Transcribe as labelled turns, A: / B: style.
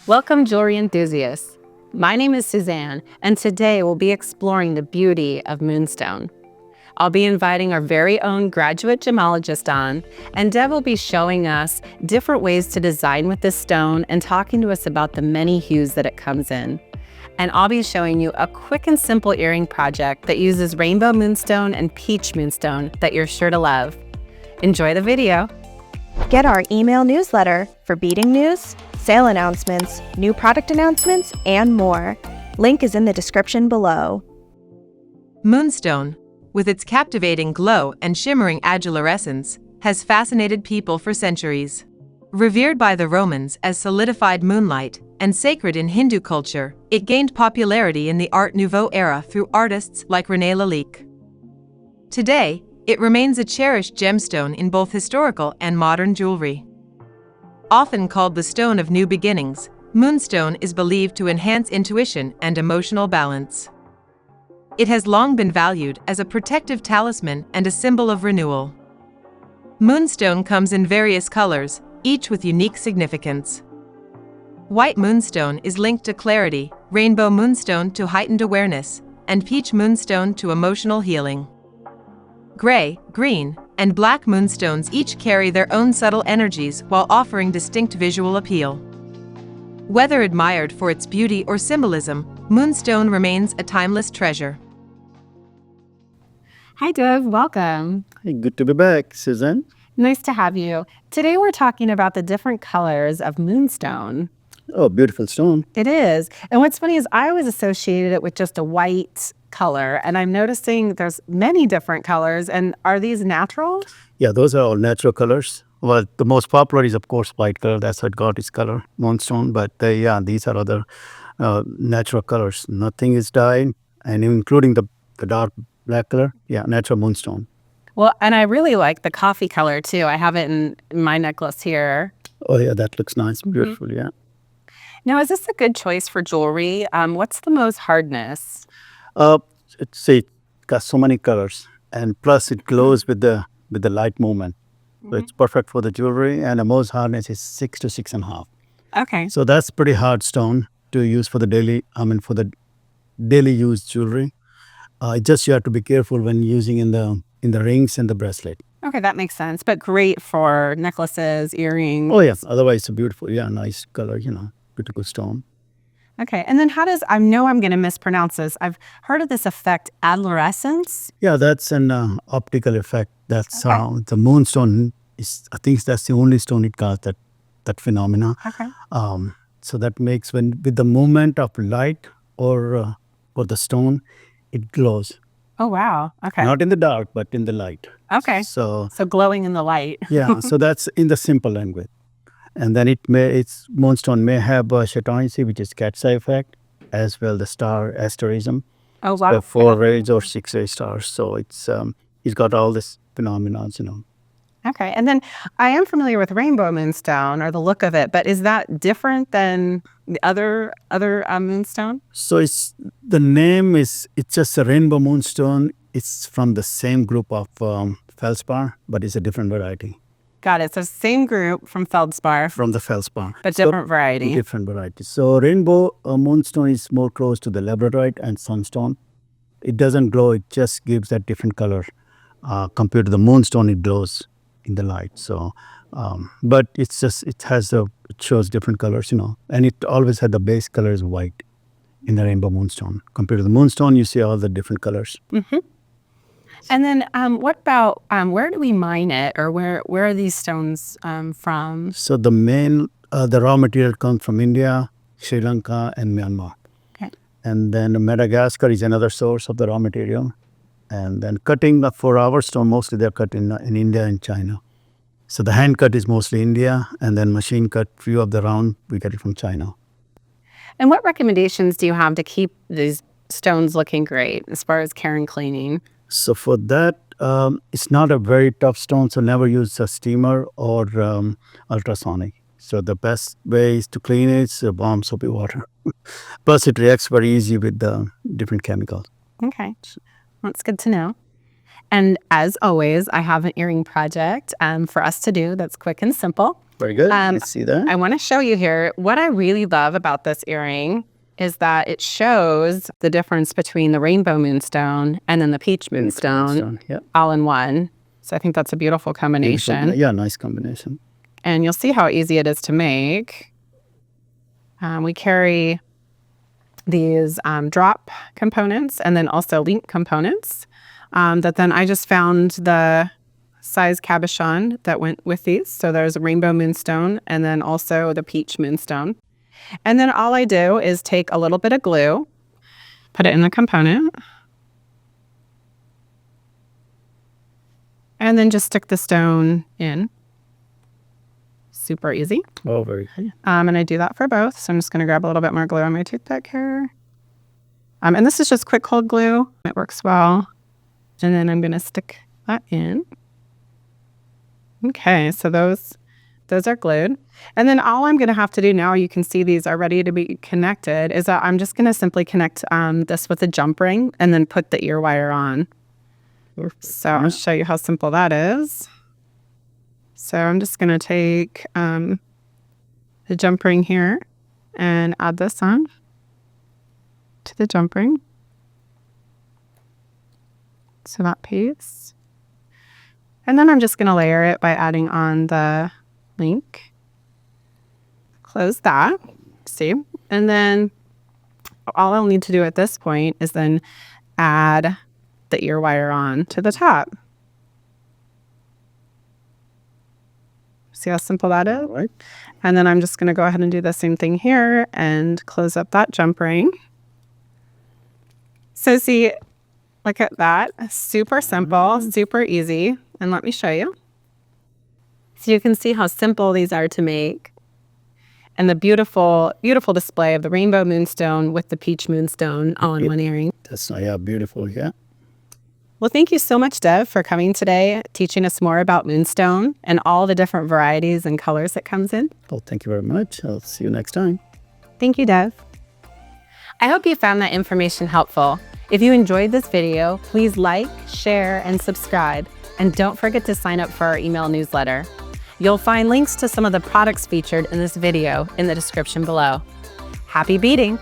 A: Welcome, jewelry enthusiasts. My name is Suzanne, and today we'll be exploring the beauty of Moonstone. I'll be inviting our very own graduate gemologist on, and Deb will be showing us different ways to design with this stone and talking to us about the many hues that it comes in. And I'll be showing you a quick and simple earring project that uses rainbow moonstone and peach moonstone that you're sure to love. Enjoy the video.
B: Get our email newsletter for beading news, sale announcements, new product announcements, and more. Link is in the description below.
C: Moonstone, with its captivating glow and shimmering agilurescence, has fascinated people for centuries. Revered by the Romans as solidified moonlight and sacred in Hindu culture, it gained popularity in the Art Nouveau era through artists like René Lalique. Today, it remains a cherished gemstone in both historical and modern jewelry. Often called the stone of new beginnings, Moonstone is believed to enhance intuition and emotional balance. It has long been valued as a protective talisman and a symbol of renewal. Moonstone comes in various colors, each with unique significance. White moonstone is linked to clarity, rainbow moonstone to heightened awareness, and peach moonstone to emotional healing. Gray, green, and black moonstones each carry their own subtle energies while offering distinct visual appeal. Whether admired for its beauty or symbolism, Moonstone remains a timeless treasure.
A: Hi, Deb. Welcome.
D: Hey, good to be back, Suzanne.
A: Nice to have you. Today we're talking about the different colors of Moonstone.
D: Oh, beautiful stone.
A: It is. And what's funny is I always associated it with just a white color, and I'm noticing there's many different colors. And are these natural?
D: Yeah, those are all natural colors. Well, the most popular is, of course, white color. That's what got its color, Moonstone. But these are other natural colors. Nothing is dyed, and including the dark black color. Yeah, natural Moonstone.
A: Well, and I really like the coffee color too. I have it in my necklace here.
D: Oh, yeah, that looks nice. Beautiful, yeah.
A: Now, is this a good choice for jewelry? What's the most hardness?
D: It's got so many colors, and plus it glows with the light movement. So it's perfect for the jewelry, and the most hardness is 6 to 6.5.
A: Okay.
D: So that's pretty hard stone to use for the daily use jewelry. Just you have to be careful when using in the rings and the bracelet.
A: Okay, that makes sense. But great for necklaces, earrings.
D: Oh, yes. Otherwise, it's a beautiful, nice color, beautiful stone.
A: Okay, and then how does, I know I'm going to mispronounce this, I've heard of this effect, agilurescence?
D: Yeah, that's an optical effect. That's how the Moonstone is, I think that's the only stone it got that phenomena.
A: Okay.
D: So that makes with the movement of light or the stone, it glows.
A: Oh, wow. Okay.
D: Not in the dark, but in the light.
A: Okay.
D: So
A: glowing in the light.
D: yeah, so that's in the simple language. And then its Moonstone may have a chatoyancy, which is cat's eye effect, as well the star asterism.
A: Oh, wow.
D: So 4 rays or 6 ray stars. So it's got all this phenomena,
A: Okay, and then I am familiar with rainbow moonstone or the look of it, but is that different than the other moonstone?
D: So it's just a rainbow moonstone. It's from the same group of feldspar, but it's a different variety.
A: Got it. So same group from feldspar.
D: From the feldspar.
A: But different variety.
D: Different variety. So rainbow moonstone is more close to the labradorite and sunstone. It doesn't glow. It just gives that different color. Compared to the moonstone, it glows in the light. So, but it shows different colors, And it always had the base color is white in the rainbow moonstone. Compared to the moonstone, you see all the different colors.
A: Mm-hmm. And then what about, where do we mine it, or where are these stones from?
D: So the raw material comes from India, Sri Lanka, and Myanmar.
A: Okay.
D: And then Madagascar is another source of the raw material. And then cutting for our stone, mostly they're cut in India and China. So the hand cut is mostly India, and then machine cut, few of the round, we get it from China.
A: And what recommendations do you have to keep these stones looking great as far as care and cleaning?
D: So for that, it's not a very tough stone, so never use a steamer or ultrasonic. So the best way is to clean it is warm soapy water. Plus, it reacts very easy with the different chemicals.
A: Okay, that's good to know. And as always, I have an earring project for us to do that's quick and simple.
D: Very good. Let's see that.
A: I want to show you here. What I really love about this earring is that it shows the difference between the rainbow moonstone and then the peach moonstone
D: Yep.
A: all in one. So I think that's a beautiful combination.
D: Beautiful. Yeah, nice combination.
A: And you'll see how easy it is to make. We carry these drop components and then also link components that then I just found the size cabochon that went with these. So there's a rainbow moonstone and then also the peach moonstone. And then all I do is take a little bit of glue, put it in the component, and then just stick the stone in. Super easy.
D: Oh, very good.
A: And I do that for both. So I'm just going to grab a little bit more glue on my toothpick here. And this is just quick cold glue. It works well. And then I'm going to stick that in. Okay, so those are glued. And then all I'm going to have to do now, you can see these are ready to be connected, is that I'm just going to simply connect this with a jump ring and then put the ear wire on. So I'll show you how simple that is. So I'm just going to take the jump ring here and add this on to the jump ring. So that piece. And then I'm just going to layer it by adding on the link. Close that. See? And then all I'll need to do at this point is then add the ear wire on to the top. See how simple that is?
D: All right.
A: And then I'm just going to go ahead and do the same thing here and close up that jump ring. So see, look at that. Super simple, super easy. And let me show you. So you can see how simple these are to make. And the beautiful, beautiful display of the rainbow moonstone with the peach moonstone all in one earring.
D: That's beautiful. Yeah.
A: Well, thank you so much, Dev, for coming today, teaching us more about Moonstone and all the different varieties and colors it comes in.
D: Well, thank you very much. I'll see you next time.
A: Thank you, Dev. I hope you found that information helpful. If you enjoyed this video, please like, share, and subscribe. And don't forget to sign up for our email newsletter. You'll find links to some of the products featured in this video in the description below. Happy beading!